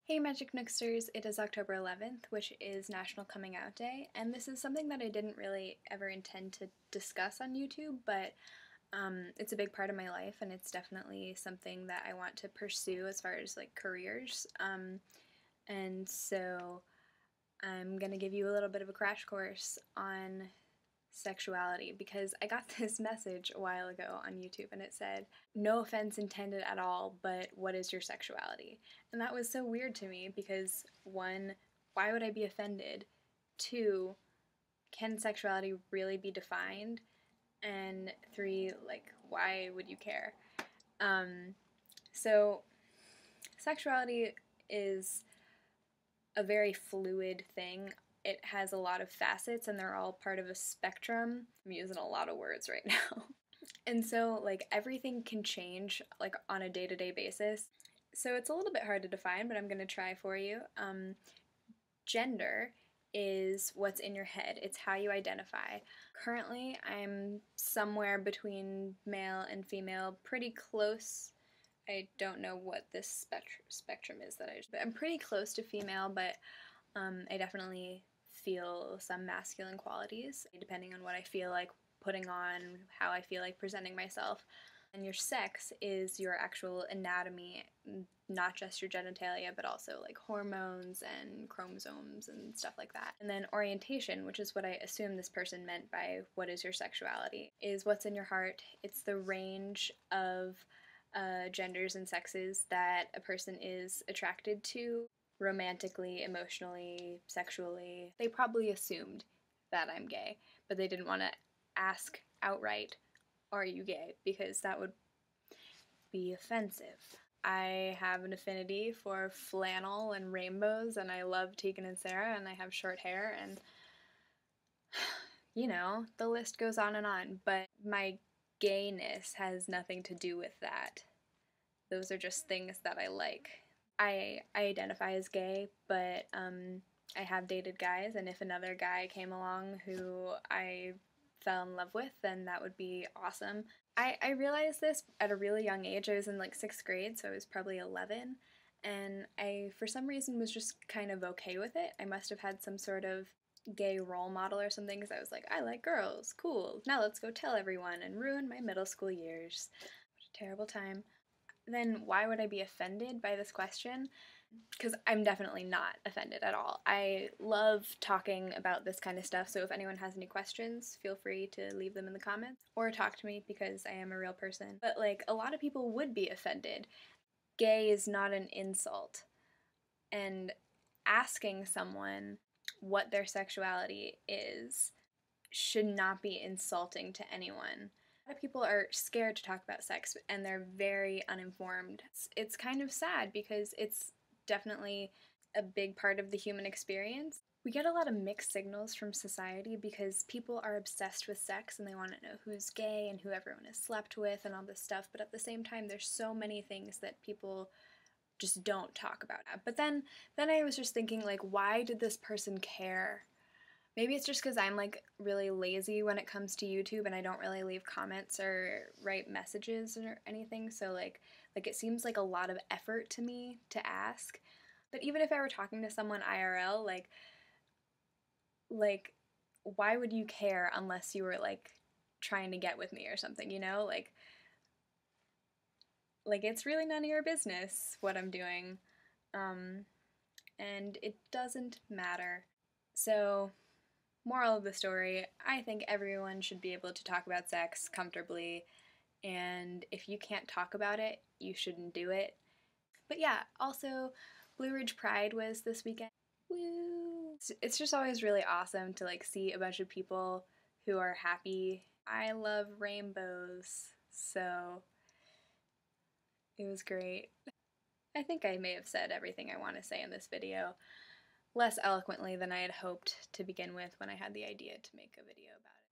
Hey Magic Nooksters, it is October 11th, which is National Coming Out Day, and this is something that I didn't really ever intend to discuss on YouTube, but it's a big part of my life, and it's definitely something that I want to pursue as far as like careers. And so I'm gonna give you a little bit of a crash course on sexuality because I got this message a while ago on YouTube and it said, "No offense intended at all, but what is your sexuality?" And that was so weird to me because one, why would I be offended? Two, can sexuality really be defined? And three, like, why would you care? So sexuality is a very fluid thing. It has a lot of facets and they're all part of a spectrum. I'm using a lot of words right now. And so, like, everything can change, like, on a day-to-day basis. So it's a little bit hard to define, but I'm going to try for you. Gender is what's in your head. It's how you identify. Currently, I'm somewhere between male and female, pretty close. I don't know what this spectrum is but I'm pretty close to female, but I definitely feel some masculine qualities depending on what I feel like putting on, how I feel like presenting myself. And your sex is your actual anatomy, not just your genitalia, but also like hormones and chromosomes and stuff like that. And then orientation, which is what I assume this person meant by what is your sexuality, is what's in your heart. It's the range of genders and sexes that a person is attracted to romantically, emotionally, sexually. They probably assumed that I'm gay, but they didn't want to ask outright, "Are you gay?" because that would be offensive. I have an affinity for flannel and rainbows, and I love Tegan and Sarah, and I have short hair, and you know, the list goes on and on, but my gayness has nothing to do with that. Those are just things that I like. I identify as gay, but I have dated guys, and if another guy came along who I fell in love with, then that would be awesome. I realized this at a really young age. I was in like 6th grade, so I was probably 11, and I, for some reason, was just kind of okay with it. I must have had some sort of gay role model or something, because I was like, I like girls, cool, now let's go tell everyone and ruin my middle school years. What a terrible time. Then why would I be offended by this question? Because I'm definitely not offended at all. I love talking about this kind of stuff, so if anyone has any questions, feel free to leave them in the comments or talk to me because I am a real person. But like, a lot of people would be offended. Gay is not an insult, and asking someone what their sexuality is should not be insulting to anyone. A lot of people are scared to talk about sex and they're very uninformed. It's kind of sad because it's definitely a big part of the human experience. We get a lot of mixed signals from society because people are obsessed with sex and they want to know who's gay and who everyone has slept with and all this stuff, but at the same time there's so many things that people just don't talk about. But then I was just thinking, like, why did this person care? Maybe it's just because I'm like really lazy when it comes to YouTube and I don't really leave comments or write messages or anything, so like it seems like a lot of effort to me to ask. But even if I were talking to someone IRL, like why would you care unless you were like trying to get with me or something, you know? Like it's really none of your business what I'm doing. And it doesn't matter. So moral of the story, I think everyone should be able to talk about sex comfortably, and if you can't talk about it, you shouldn't do it. But yeah, also, Blue Ridge Pride was this weekend. Woo! It's just always really awesome to like see a bunch of people who are happy. I love rainbows, so it was great. I think I may have said everything I want to say in this video, less eloquently than I had hoped to begin with when I had the idea to make a video about it.